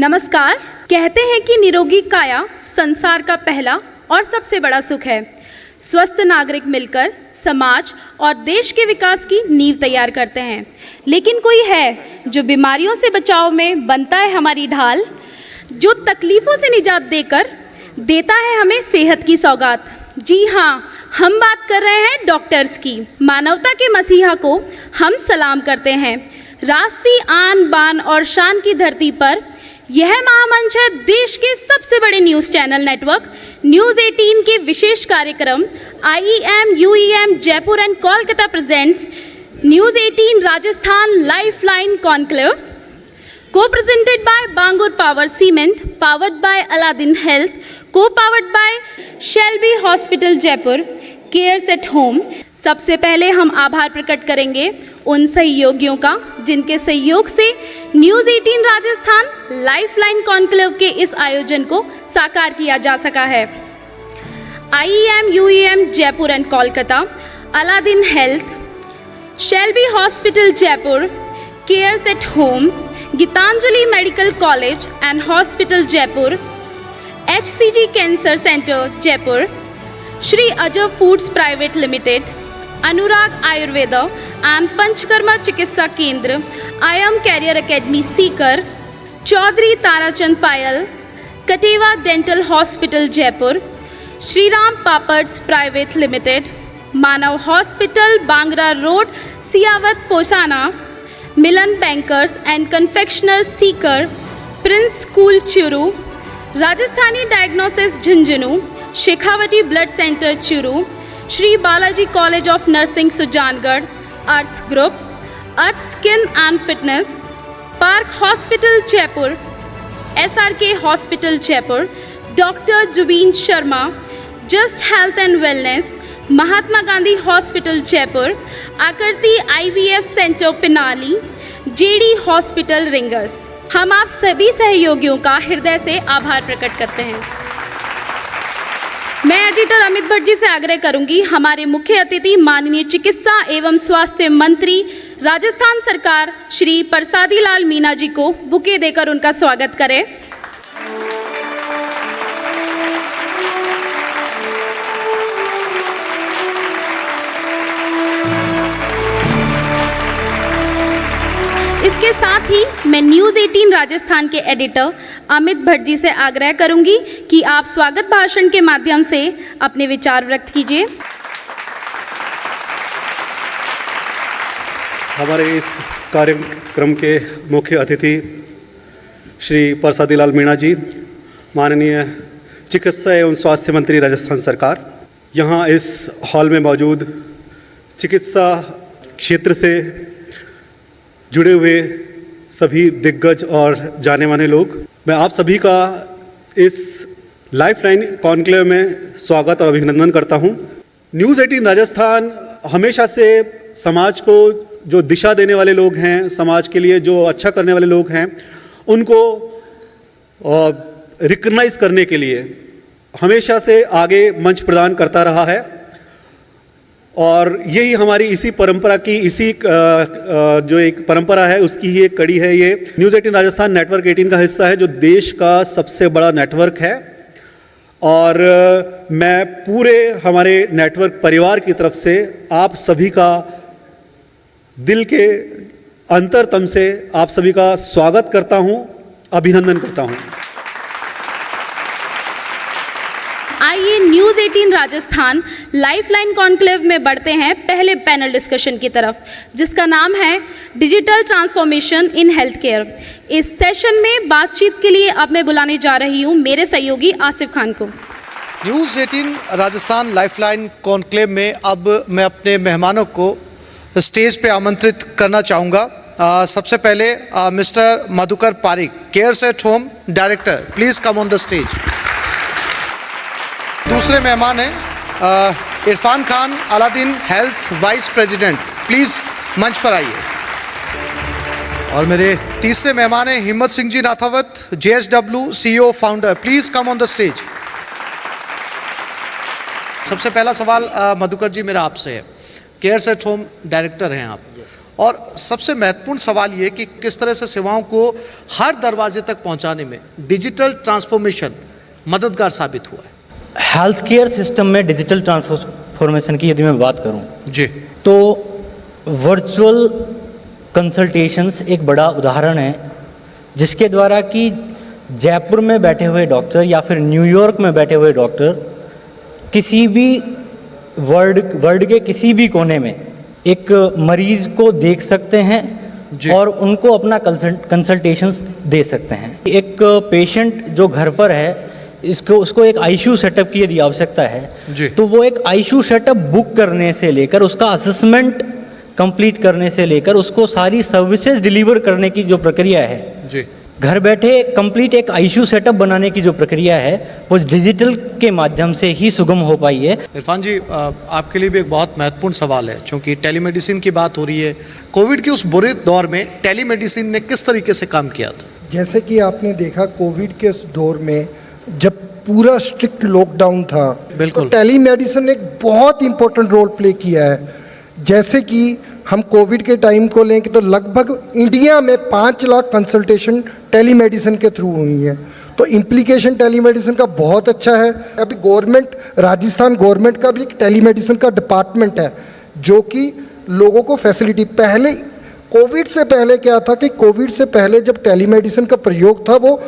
नमस्कार। कहते हैं कि निरोगी काया संसार का पहला और सबसे बड़ा सुख है। स्वस्थ नागरिक मिलकर समाज और देश के विकास की नींव तैयार करते हैं। लेकिन कोई है जो बीमारियों से बचाव में बनता है हमारी ढाल, जो तकलीफों से निजात देकर देता है हमें सेहत की सौगात। जी हाँ, हम बात कर रहे हैं डॉक्टर्स की। मानवता के मसीहा को हम सलाम करते हैं। राष्ट्रीय आन बान और शान की धरती पर यह महामंच है देश के सबसे बड़े न्यूज़ चैनल नेटवर्क न्यूज़ 18 के विशेष कार्यक्रम IEM UEM Jaipur and Kolkata presents news 18 Rajasthan lifeline conclave, co-presented by Bangur Power Cement, powered by Aladdin Health, co-powered by Shelby Hospital Jaipur, Cares at Home। सबसे पहले हम आभार प्रकट करेंगे उन सहयोगियों का जिनके सहयोग से न्यूज़ 18 राजस्थान लाइफलाइन कॉन्क्लेव के इस आयोजन को साकार किया जा सका है। IEM UEM Jaipur and Kolkata, Aladdin health, Shelby hospital Jaipur, Cares at home, Geetanjali medical college and hospital Jaipur, HCG cancer centre Jaipur, Shri Ajay foods private limited, Anurag Ayurveda and Panchakarma Chikitsa Kendra, IM career academy Sikar, Choudhary Tarachand Payal, Kateva dental hospital Jaipur, Shriram papads private limited, Manav hospital Bangra road Siyawat Posana, Milan bankers and confectioner Sikar, prince school Churu, Rajasthani diagnosis Jhunjhunu, Shekhawati blood centre Churu, Shri Balaji college of nursing Sujangarh, Arth group, Arth skin and fitness, park hospital Jaipur, SRK hospital Jaipur, doctor Zubin Sharma, just health and wellness, Mahatma Gandhi hospital Jaipur, Aakriti IVF centre Pinali, JD hospital Ringas. हम आप सभी सहयोगियों का हृदय से आभार प्रकट करते हैं। मैं एडिटर अमित भट्ट जी से आग्रह करूंगी हमारे मुख्य अतिथि माननीय चिकित्सा एवं स्वास्थ्य मंत्री राजस्थान सरकार श्री परसादी लाल मीणा जी को बुके देकर उनका स्वागत करें। इसके साथ ही मैं न्यूज़ 18 राजस्थान के एडिटर अमित भट्ट जी से आग्रह करूंगी कि आप स्वागत भाषण के माध्यम से अपने विचार व्यक्त कीजिए। हमारे इस कार्यक्रम के मुख्य अतिथि श्री परसादी लाल मीणा जी, माननीय चिकित्सा एवं स्वास्थ्य मंत्री राजस्थान सरकार, यहाँ इस हॉल में मौजूद चिकित्सा क्षेत्र से जुड़े हुए सभी दिग्गज और जाने माने लोग, मैं आप सभी का इस लाइफलाइन कॉन्क्लेव में स्वागत और अभिनंदन करता हूं। न्यूज़ 18 राजस्थान हमेशा से समाज को जो दिशा देने वाले लोग हैं, समाज के लिए जो अच्छा करने वाले लोग हैं, उनको रिकग्नाइज करने के लिए हमेशा से आगे मंच प्रदान करता रहा है। और यही हमारी इसी परंपरा की जो एक परंपरा है उसकी ही एक कड़ी है। ये न्यूज़ 18 राजस्थान नेटवर्क 18 का हिस्सा है जो देश का सबसे बड़ा नेटवर्क है। और मैं पूरे हमारे नेटवर्क परिवार की तरफ से आप सभी का दिल के अंतरतम से आप सभी का स्वागत करता हूं, अभिनंदन करता हूं। आइए न्यूज़ 18 राजस्थान लाइफलाइन कॉन्क्लेव में बढ़ते हैं पहले पैनल डिस्कशन की तरफ, जिसका नाम है digital transformation in health care. इस सेशन में बातचीत के लिए अब मैं बुलाने जा रही हूं मेरे सहयोगी आसिफ खान को। न्यूज़ 18 राजस्थान लाइफलाइन कॉन्क्लेव में अब मैं अपने मेहमानों को स्टेज पे आमंत्रित करना चाहूँगा। सबसे पहले mister Madhukar Pareek, Cares at home director, please come on the stage. दूसरे मेहमान हैं Irfan Khan, Aladdin health vice president, please मंच पर आइए। और मेरे तीसरे मेहमान हैं Himmat Singh ji Nathawat, JSW CEO founder, please come on the stage. सबसे पहला सवाल मधुकर जी मेरा आपसे है। केयर्स एट होम डायरेक्टर हैं आप, और सबसे महत्वपूर्ण सवाल ये कि किस तरह से सेवाओं को हर दरवाजे तक पहुंचाने में डिजिटल ट्रांसफॉर्मेशन मददगार साबित हुआ है। हेल्थ केयर सिस्टम में डिजिटल ट्रांसफॉर्मेशन की यदि मैं बात करूं जी, तो वर्चुअल कंसल्टेशंस एक बड़ा उदाहरण है, जिसके द्वारा कि जयपुर में बैठे हुए डॉक्टर या फिर न्यूयॉर्क में बैठे हुए डॉक्टर किसी भी वर्ल्ड के किसी भी कोने में एक मरीज को देख सकते हैं जी। और उनको अपना कंसल्टेशंस दे सकते हैं। एक पेशेंट जो घर पर है, उसको एक आईसीयू सेटअप की यदि आवश्यकता जी। है तो वो एक आईसीयू सेटअप बुक करने से लेकर उसका असेसमेंट कंप्लीट करने से लेकर उसको सारी सर्विसेज डिलीवर करने की जो प्रक्रिया है जी, घर बैठे कंप्लीट एक आईसीयू सेटअप बनाने की जो प्रक्रिया है वो डिजिटल के माध्यम से ही सुगम हो पाई है। इरफान जी, आपके लिए भी एक बहुत महत्वपूर्ण सवाल है, क्योंकि टेलीमेडिसिन की बात हो रही है। कोविड के उस बुरे दौर में टेलीमेडिसिन ने किस तरीके से काम किया था? जैसे कि आपने देखा कोविड के इस दौर में जब पूरा स्ट्रिक्ट लॉकडाउन था, बिल्कुल। तो टेलीमेडिसिन ने एक बहुत इंपॉर्टेंट रोल प्ले किया है। जैसे कि हम कोविड के टाइम को लें तो लगभग इंडिया में 5 लाख कंसल्टेशन टेलीमेडिसिन के थ्रू हुई हैं। तो इम्प्लीकेशन टेलीमेडिसिन का बहुत अच्छा है। अभी राजस्थान गवर्नमेंट का भी एक टेलीमेडिसिन का डिपार्टमेंट है, जो कि लोगों को फैसिलिटी, पहले कोविड से पहले क्या था कि कोविड से पहले जब टेलीमेडिसिन का प्रयोग था वो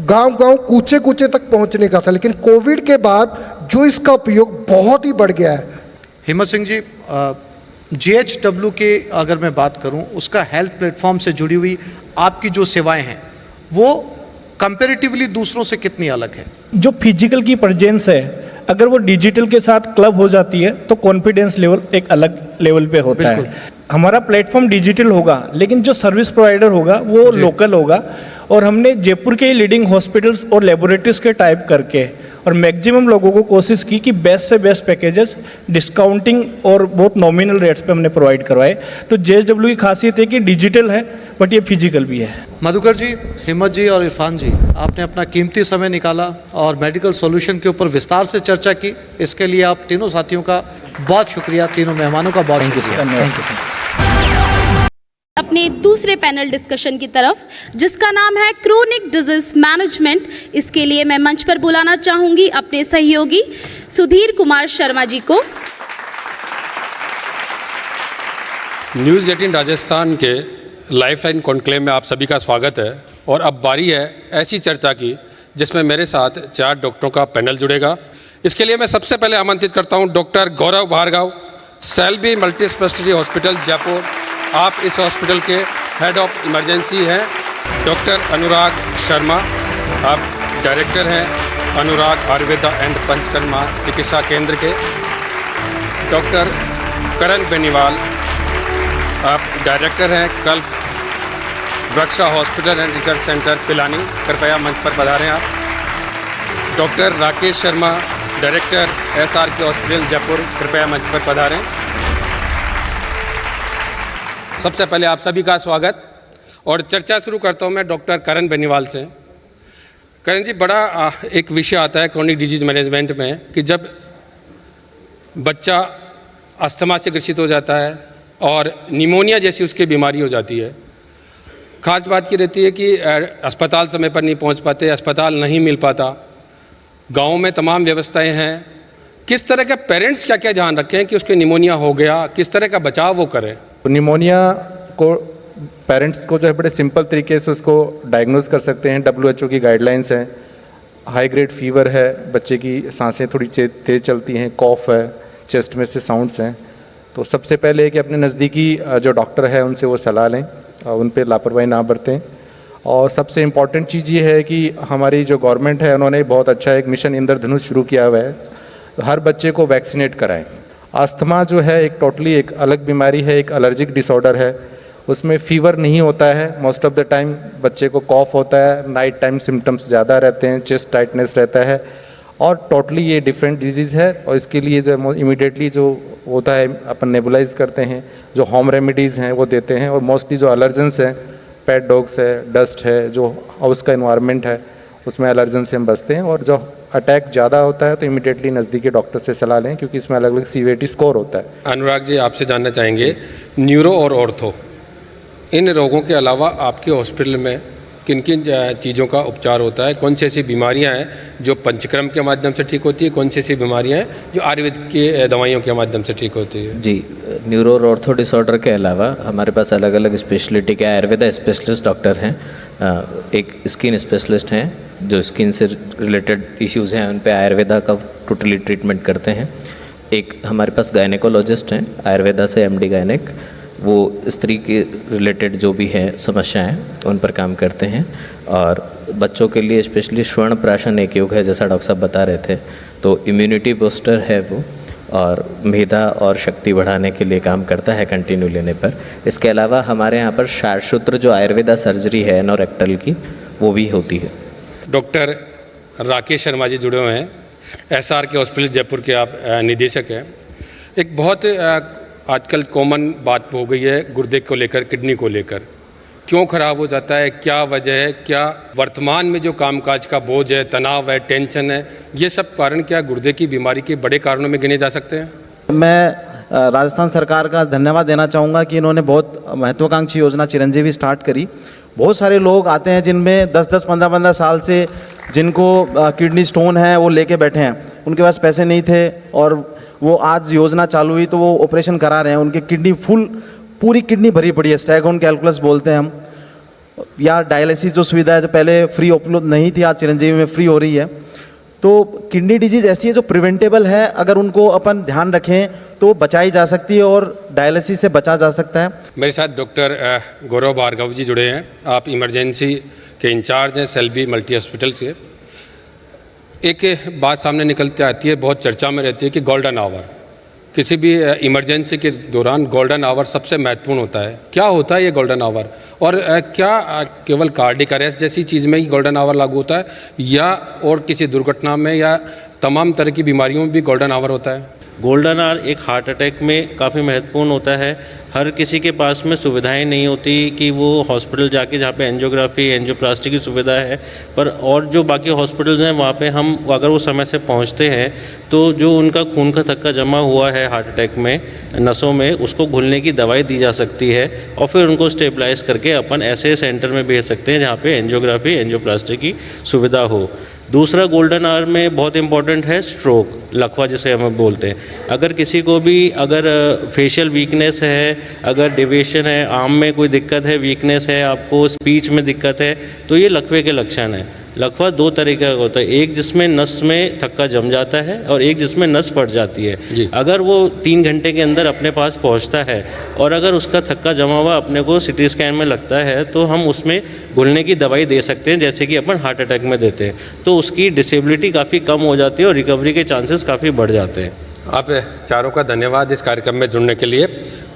गांव-गांव कूचे तक पहुंचने का था, लेकिन कोविड के बाद जो इसका उपयोग बहुत ही बढ़ गया है। हिम्मत सिंह जी, GHW के अगर मैं बात करूं, उसका हेल्थ प्लेटफॉर्म से जुड़ी हुई आपकी जो सेवाएं हैं वो कंपैरेटिवली दूसरों से कितनी अलग है? जो फिजिकल की प्रेजेंस है, अगर वो डिजिटल के साथ क्लब हो जाती है तो कॉन्फिडेंस लेवल एक अलग लेवल पे होता है। हमारा प्लेटफॉर्म डिजिटल होगा, लेकिन जो सर्विस प्रोवाइडर होगा वो लोकल होगा। और हमने जयपुर के लीडिंग हॉस्पिटल्स और लेबोरेटरीज के टाइप करके और मैक्सिमम लोगों को कोशिश की कि बेस्ट से बेस्ट पैकेजेस, डिस्काउंटिंग और बहुत नॉमिनल रेट्स पे हमने प्रोवाइड करवाए। तो JHW की खासियत है कि डिजिटल है बट ये फिजिकल भी है। मधुकर जी, हिम्मत जी और इरफान जी, आपने अपना कीमती समय निकाला और मेडिकल सॉल्यूशन के ऊपर विस्तार से चर्चा की। इसके लिए आप तीनों साथियों का बहुत शुक्रिया, तीनों मेहमानों का बहुत शुक्रिया। अपने दूसरे पैनल डिस्कशन की तरफ, जिसका नाम है क्रोनिक डिजीज मैनेजमेंट, इसके लिए मैं मंच पर बुलाना चाहूंगी अपने सहयोगी सुधीर कुमार शर्मा जी को। न्यूज़ 18 राजस्थान के लाइफलाइन कॉन्क्लेव में आप सभी का स्वागत है। और अब बारी है ऐसी चर्चा की जिसमें मेरे साथ 4 डॉक्टरों का पैनल जुड़ेगा। इसके लिए मैं सबसे पहले आमंत्रित करता हूं doctor Gaurav Bhargava, Shelby multi speciality hospital Jaipur. आप इस हॉस्पिटल के हेड ऑफ इमरजेंसी हैं। डॉक्टर अनुराग शर्मा, आप डायरेक्टर हैं अनुराग आयुर्वेदा एंड पंचकर्मा चिकित्सा केंद्र के। डॉक्टर करण बेनीवाल, आप डायरेक्टर हैं कल्प वृक्षा hospital and research centre Pilani, कृपया मंच पर पधारें आप। Doctor Rakesh Sharma, director SRK hospital Jaipur, कृपया मंच पर पधारें। सबसे पहले आप सभी का स्वागत और चर्चा शुरू करता हूं मैं डॉक्टर करण बेनीवाल से। करण जी, बड़ा एक विषय आता है क्रोनिक डिजीज मैनेजमेंट में कि जब बच्चा अस्थमा से ग्रसित हो जाता है और निमोनिया जैसी उसकी बीमारी हो जाती है। खास बात की रहती है कि अस्पताल समय पर नहीं पहुंच पाते, अस्पताल नहीं मिल पाता, गाँव में तमाम व्यवस्थाएं हैं। किस तरह के पेरेंट्स क्या क्या ध्यान रखें कि उसके निमोनिया हो गया, किस तरह का बचाव वो करें? निमोनिया को पेरेंट्स को जो है बड़े सिंपल तरीके से उसको डायग्नोज कर सकते हैं। WHO की गाइडलाइंस हैं। हाई ग्रेड फीवर है, बच्चे की सांसें थोड़ी तेज़ चलती हैं, कॉफ है, चेस्ट में से साउंड्स हैं, तो सबसे पहले कि अपने नज़दीकी जो डॉक्टर है उनसे वो सलाह लें, उन पर लापरवाही ना बरतें। और सबसे इम्पॉर्टेंट चीज़ ये है कि हमारी जो गवर्नमेंट है उन्होंने बहुत अच्छा एक मिशन इंद्रधनुष शुरू किया हुआ है, तो हर बच्चे को वैक्सीनेट कराएं। अस्थमा जो है एक टोटली एक अलग बीमारी है, एक एलर्जिक डिसऑर्डर है। उसमें फीवर नहीं होता है, मोस्ट ऑफ द टाइम बच्चे को कॉफ होता है, नाइट टाइम सिम्टम्स ज़्यादा रहते हैं, चेस्ट टाइटनेस रहता है, और टोटली ये डिफरेंट डिजीज़ है। और इसके लिए जो इमीडिएटली जो होता है अपन नेबुलाइज करते हैं, जो होम रेमेडीज़ हैं वो देते हैं। और मोस्टली जो एलर्जेंस हैं, पेट डॉग्स है, डस्ट है, जो हाउस का इन्वायरमेंट है उसमें एलर्जन से हम बचते हैं। और जो अटैक ज़्यादा होता है तो इमीडिएटली नज़दीकी डॉक्टर से सलाह लें, क्योंकि इसमें अलग अलग सीवियरिटी स्कोर होता है। अनुराग जी, आपसे जानना चाहेंगे न्यूरो और ऑर्थो इन रोगों के अलावा आपके हॉस्पिटल में किन किन चीज़ों का उपचार होता है? कौन सी ऐसी बीमारियां हैं जो पंचक्रम के माध्यम से ठीक होती है? कौन सी ऐसी बीमारियां हैं जो आयुर्वेद की दवाइयों के माध्यम से ठीक होती है? जी, न्यूरो और ऑर्थो डिसऑर्डर के अलावा हमारे पास अलग अलग स्पेशलिटी के आयुर्वेदा स्पेशलिस्ट डॉक्टर हैं। एक स्किन स्पेशलिस्ट हैं जो स्किन से रिलेटेड इश्यूज़ हैं उन पे आयुर्वेदा का टोटली ट्रीटमेंट करते हैं। एक हमारे पास गायनेकोलॉजिस्ट हैं आयुर्वेदा से, एमडी गायनेक, वो स्त्री के रिलेटेड जो भी है समस्याएं उन पर काम करते हैं। और बच्चों के लिए स्पेशली स्वर्ण प्राशन एक योग है, जैसा डॉक्टर साहब बता रहे थे, तो इम्यूनिटी बूस्टर है वो, और मेधा और शक्ति बढ़ाने के लिए काम करता है कंटिन्यू लेने पर। इसके अलावा हमारे यहाँ पर शारसूत्र जो आयुर्वेदा सर्जरी है एनोरेक्टल की, वो भी होती है। डॉक्टर राकेश शर्मा जी जुड़े हुए हैं, एसआर के हॉस्पिटल जयपुर के आप निदेशक हैं। एक बहुत आजकल कॉमन बात हो गई है गुर्दे को लेकर, किडनी को लेकर, क्यों ख़राब हो जाता है, क्या वजह है, क्या वर्तमान में जो कामकाज का बोझ है, तनाव है, टेंशन है, ये सब कारण क्या गुर्दे की बीमारी के बड़े कारणों में गिने जा सकते हैं? मैं राजस्थान सरकार का धन्यवाद देना चाहूँगा कि इन्होंने बहुत महत्वाकांक्षी योजना चिरंजीवी स्टार्ट करी। बहुत सारे लोग आते हैं जिनमें 10-10, 15-15 साल से जिनको किडनी स्टोन है वो लेके बैठे हैं, उनके पास पैसे नहीं थे और वो आज योजना चालू हुई तो वो ऑपरेशन करा रहे हैं। उनकी किडनी पूरी किडनी भरी पड़ी है, स्टैगोन कैलकुलस बोलते हैं हम, या डायलिसिस जो सुविधा है जो पहले फ्री उपलब्ध नहीं थी, आज चिरंजीवी में फ्री हो रही है। तो किडनी डिजीज़ ऐसी है जो प्रिवेंटेबल है, अगर उनको अपन ध्यान रखें तो बचाई जा सकती है और डायलिसिस से बचा जा सकता है। मेरे साथ डॉक्टर गौरव भार्गव जी जुड़े हैं, आप इमरजेंसी के इंचार्ज हैं सेल्बी मल्टी हॉस्पिटल से। एक बात सामने निकलती आती है, बहुत चर्चा में रहती है कि गोल्डन आवर, किसी भी इमरजेंसी के दौरान गोल्डन आवर सबसे महत्वपूर्ण होता है। क्या होता है ये गोल्डन आवर, और क्या केवल कार्डिक अरेस्ट जैसी चीज़ में ही गोल्डन आवर लागू होता है, या और किसी दुर्घटना में या तमाम तरह की बीमारियों में भी गोल्डन आवर होता है? गोल्डन आवर एक हार्ट अटैक में काफ़ी महत्वपूर्ण होता है। हर किसी के पास में सुविधाएं नहीं होती कि वो हॉस्पिटल जाके, जहाँ पे एंजियोग्राफी एंजियोप्लास्टी की सुविधा है, पर और जो बाकी हॉस्पिटल्स हैं वहाँ पे हम अगर वो समय से पहुँचते हैं तो जो उनका खून का थक्का जमा हुआ है हार्ट अटैक में नसों में, उसको घुलने की दवाई दी जा सकती है और फिर उनको स्टेबलाइज करके अपन ऐसे सेंटर में भेज सकते हैं जहाँ पे एंजियोग्राफी एंजियोप्लास्टी की सुविधा हो। दूसरा गोल्डन आवर में बहुत इंपॉर्टेंट है स्ट्रोक, लकवा जिसे हम बोलते हैं। अगर किसी को भी अगर फेशियल वीकनेस है, अगर डिविएशन है, आर्म में कोई दिक्कत है, वीकनेस है, आपको स्पीच में दिक्कत है, तो ये लकवे के लक्षण है। लकवा दो तरीके का होता है, एक जिसमें नस में थक्का जम जाता है और एक जिसमें नस फट जाती है। अगर वो 3 घंटे के अंदर अपने पास पहुंचता है और अगर उसका थक्का जमा हुआ अपने को सिटी स्कैन में लगता है तो हम उसमें घुलने की दवाई दे सकते हैं, जैसे कि अपन हार्ट अटैक में देते हैं। तो उसकी डिसेबिलिटी काफ़ी कम हो जाती है और रिकवरी के चांसेस काफ़ी बढ़ जाते हैं। आप चारों का धन्यवाद इस कार्यक्रम में जुड़ने के लिए।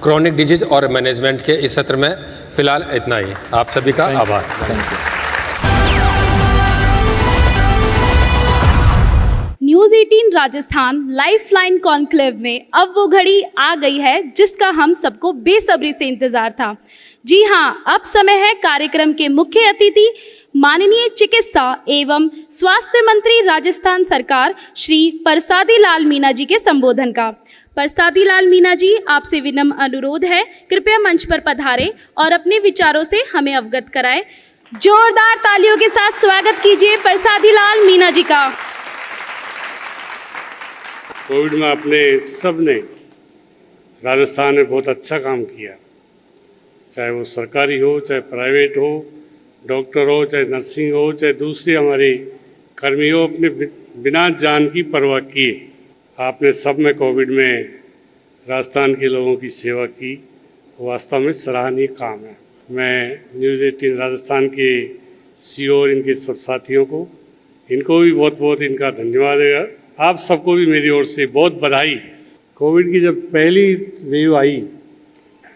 क्रॉनिक डिजीज और मैनेजमेंट के इस सत्र में फिलहाल इतना ही। आप सभी का आभार। न्यूज़ 18 राजस्थान लाइफलाइन कॉन्क्लेव में अब वो घड़ी आ गई है जिसका हम सबको बेसब्री से इंतजार था। जी हाँ, अब समय है कार्यक्रम के मुख्य अतिथि माननीय चिकित्सा एवं स्वास्थ्य मंत्री राजस्थान सरकार श्री परसादी लाल मीणा जी के संबोधन का। परसादी लाल मीणा जी, आपसे विनम्र अनुरोध है, कृपया मंच पर पधारें और अपने विचारों से हमें अवगत कराएं। जोरदार तालियों के साथ स्वागत कीजिए परसादी लाल मीणा जी का। कोविड में अपने सब ने, राजस्थान ने बहुत अच्छा काम किया, चाहे वो सरकारी हो चाहे प्राइवेट हो, डॉक्टर हो चाहे नर्सिंग हो चाहे दूसरे हमारे कर्मी हो, अपने बिना जान की परवाह किए आपने सब में कोविड में राजस्थान के लोगों की सेवा की, वास्तव में सराहनीय काम है। मैं न्यूज़ 18 राजस्थान के CEO और इनके सब साथियों को, इनको भी बहुत बहुत इनका धन्यवाद है। आप सबको भी मेरी ओर से बहुत बधाई। कोविड की जब पहली वेव आई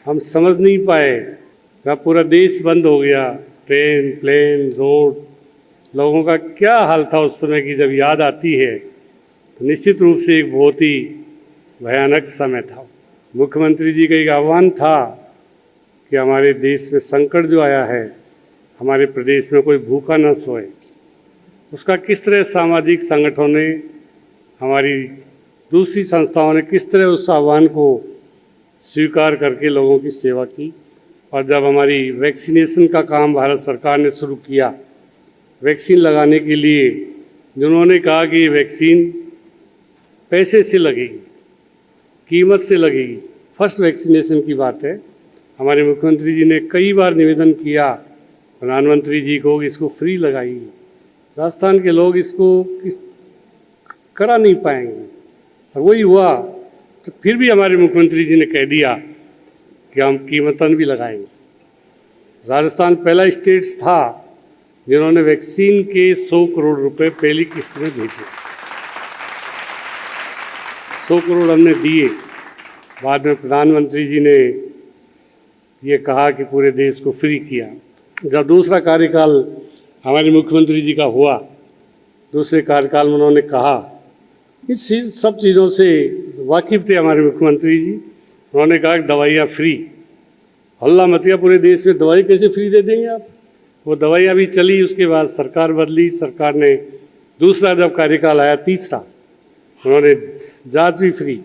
हम समझ नहीं पाए, जब पूरा देश बंद हो गया, ट्रेन प्लेन रोड, लोगों का क्या हाल था उस समय की जब याद आती है तो निश्चित रूप से एक बहुत ही भयानक समय था। मुख्यमंत्री जी का एक आह्वान था कि हमारे देश में संकट जो आया है, हमारे प्रदेश में कोई भूखा न सोए। उसका किस तरह सामाजिक संगठनों ने, हमारी दूसरी संस्थाओं ने किस तरह उस आह्वान को स्वीकार करके लोगों की सेवा की, और जब हमारी वैक्सीनेशन का काम भारत सरकार ने शुरू किया, वैक्सीन लगाने के लिए जिन्होंने कहा कि वैक्सीन पैसे से लगेगी, कीमत से लगेगी, फर्स्ट वैक्सीनेशन की बात है। हमारे मुख्यमंत्री जी ने कई बार निवेदन किया प्रधानमंत्री जी को कि इसको फ्री लगाइए। राजस्थान के लोग इसको करा नहीं पाएंगे, और वही हुआ। तो फिर भी हमारे मुख्यमंत्री जी ने कह दिया कि हम कीमतन भी लगाएंगे। राजस्थान पहला स्टेट था जिन्होंने वैक्सीन के 100 करोड़ रुपए पहली किस्त में भेजे। 100 करोड़ हमने दिए। बाद में प्रधानमंत्री जी ने ये कहा कि पूरे देश को फ्री किया। जब दूसरा कार्यकाल हमारे मुख्यमंत्री जी का हुआ, दूसरे कार्यकाल में उन्होंने कहा, इस सब चीज़ों से वाकिफ थे हमारे मुख्यमंत्री जी। उन्होंने कहा कि दवाइयाँ फ्री। हल्ला मच गया पूरे देश में, दवाई कैसे फ्री दे देंगे आप। वो दवाइयाँ भी चली, उसके बाद सरकार बदली, सरकार ने दूसरा जब कार्यकाल आया, तीसरा, उन्होंने जांच भी फ्री,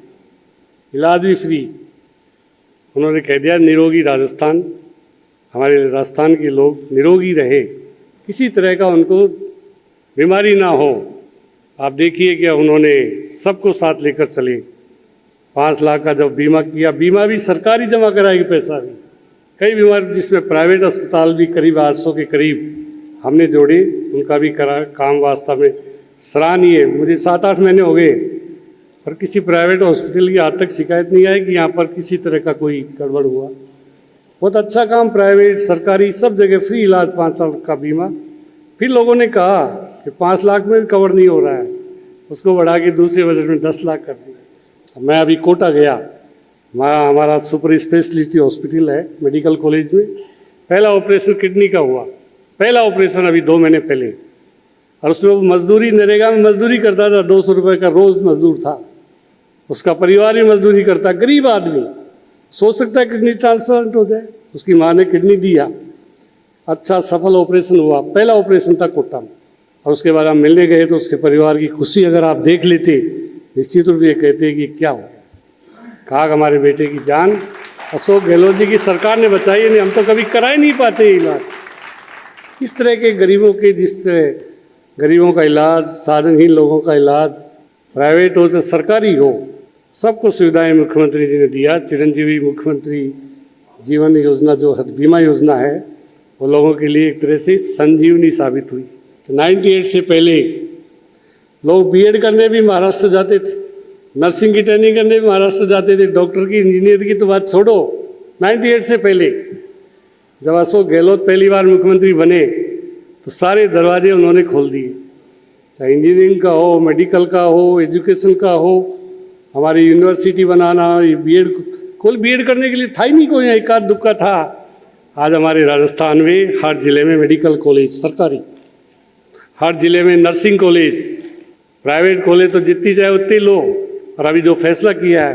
इलाज भी फ्री। उन्होंने कह दिया निरोगी राजस्थान, हमारे राजस्थान के लोग निरोगी रहे, किसी तरह का उनको बीमारी ना हो। आप देखिए कि उन्होंने सबको साथ लेकर चले। 5 लाख का जब बीमा किया, बीमा भी सरकारी जमा कराएगी, पैसा भी। कई बीमार जिसमें प्राइवेट अस्पताल भी करीब 800 के करीब हमने जोड़े, उनका भी करा काम वास्तव में सराहनीय। मुझे 7-8 महीने हो गए, पर किसी प्राइवेट हॉस्पिटल की आज तक शिकायत नहीं आई कि यहाँ पर किसी तरह का कोई गड़बड़ हुआ। बहुत अच्छा काम, प्राइवेट सरकारी सब जगह फ्री इलाज, 5 लाख का बीमा। फिर लोगों ने कहा कि 5 लाख में भी कवर नहीं हो रहा है, उसको बढ़ा के दूसरे बजट में 10 लाख कर दिया। मैं अभी कोटा गया, वहाँ हमारा सुपर स्पेशलिटी हॉस्पिटल है मेडिकल कॉलेज में, पहला ऑपरेशन किडनी का हुआ, पहला ऑपरेशन अभी 2 महीने पहले। और उसमें वो मजदूरी, नरेगा में मजदूरी करता था, 200 रुपये का रोज़ मजदूर था, उसका परिवार भी मजदूरी करता, गरीब आदमी सोच सकता है किडनी ट्रांसप्लांट हो जाए। उसकी माँ ने किडनी दिया, अच्छा सफल ऑपरेशन हुआ, पहला ऑपरेशन था कोटा में। और उसके बाद हम मिलने गए तो उसके परिवार की खुशी अगर आप देख लेते, निश्चित रूप से कहते कि क्या हो। कहा हमारे बेटे की जान अशोक गहलोत जी की सरकार ने बचाई, नहीं हम तो कभी करा ही नहीं पाते इलाज। इस तरह के गरीबों के, जिस तरह गरीबों का इलाज, साधनहीन लोगों का इलाज, प्राइवेट हो चाहे सरकारी हो, सबको सुविधाएं मुख्यमंत्री जी ने दिया। चिरंजीवी मुख्यमंत्री जीवन योजना जो बीमा योजना है, वो लोगों के लिए एक तरह से संजीवनी साबित हुई। तो 98 से पहले लोग बीएड करने भी महाराष्ट्र जाते थे, नर्सिंग की ट्रेनिंग करने भी महाराष्ट्र जाते थे, डॉक्टर की, इंजीनियर की तो बात छोड़ो। 98 से पहले जब अशोक गहलोत पहली बार मुख्यमंत्री बने तो सारे दरवाजे उन्होंने खोल दिए, चाहे इंजीनियरिंग का हो, मेडिकल का हो, एजुकेशन का हो, हमारी यूनिवर्सिटी बनाना, बीएड, कोई बीएड करने के लिए था ही नहीं, कोई एक आध दुक्का था। आज हमारे राजस्थान में हर जिले में मेडिकल कॉलेज सरकारी, हर जिले में नर्सिंग कॉलेज, प्राइवेट कॉलेज तो जितनी चाहे उतनी लो। और अभी जो फैसला किया है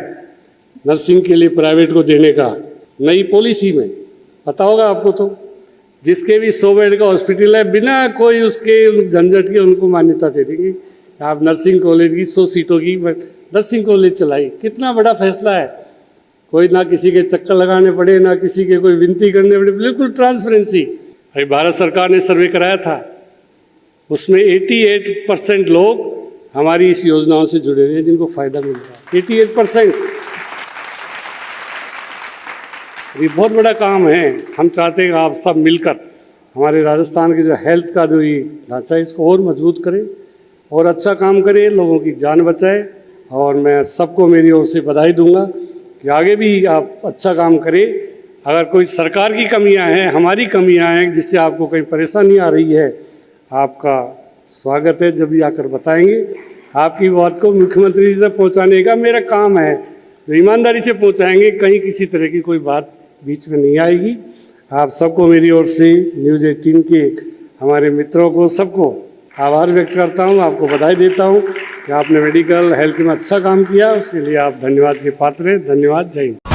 नर्सिंग के लिए प्राइवेट को देने का, नई पॉलिसी में, पता होगा आपको, तो जिसके भी 100 बेड का हॉस्पिटल है, बिना कोई उसके झंझट के उनको मान्यता दे देंगे। आप नर्सिंग कॉलेज की 100 सीटों की नर्सिंग कॉलेज चलाई, कितना बड़ा फैसला है। कोई ना किसी के चक्कर लगाने पड़े, ना किसी के कोई विनती करने पड़े, बिल्कुल ट्रांसपेरेंसी। अभी भारत सरकार ने सर्वे कराया था, उसमें 88% लोग हमारी इस योजनाओं से जुड़े हुए हैं जिनको फ़ायदा मिल रहा है। 88%। ये बहुत बड़ा काम है। हम चाहते हैं कि आप सब मिलकर हमारे राजस्थान के जो हेल्थ का जो ये ढांचा है, इसको और मजबूत करें और अच्छा काम करें, लोगों की जान बचाए। और मैं सबको मेरी ओर से बधाई दूंगा कि आगे भी आप अच्छा काम करें। अगर कोई सरकार की कमियां हैं, हमारी कमियां हैं, जिससे आपको कहीं परेशानी आ रही है, आपका स्वागत है, जब भी आकर बताएंगे। आपकी बात को मुख्यमंत्री जी तक पहुँचाने का मेरा काम है, जो ईमानदारी से पहुँचाएंगे, कहीं किसी तरह की कोई बात बीच में नहीं आएगी। आप सबको मेरी ओर से न्यूज़ 18 के हमारे मित्रों को, सबको आभार व्यक्त करता हूं, आपको बधाई देता हूं कि आपने मेडिकल हेल्थ में अच्छा काम किया, उसके लिए आप धन्यवाद के पात्र हैं। धन्यवाद, जय हिंद।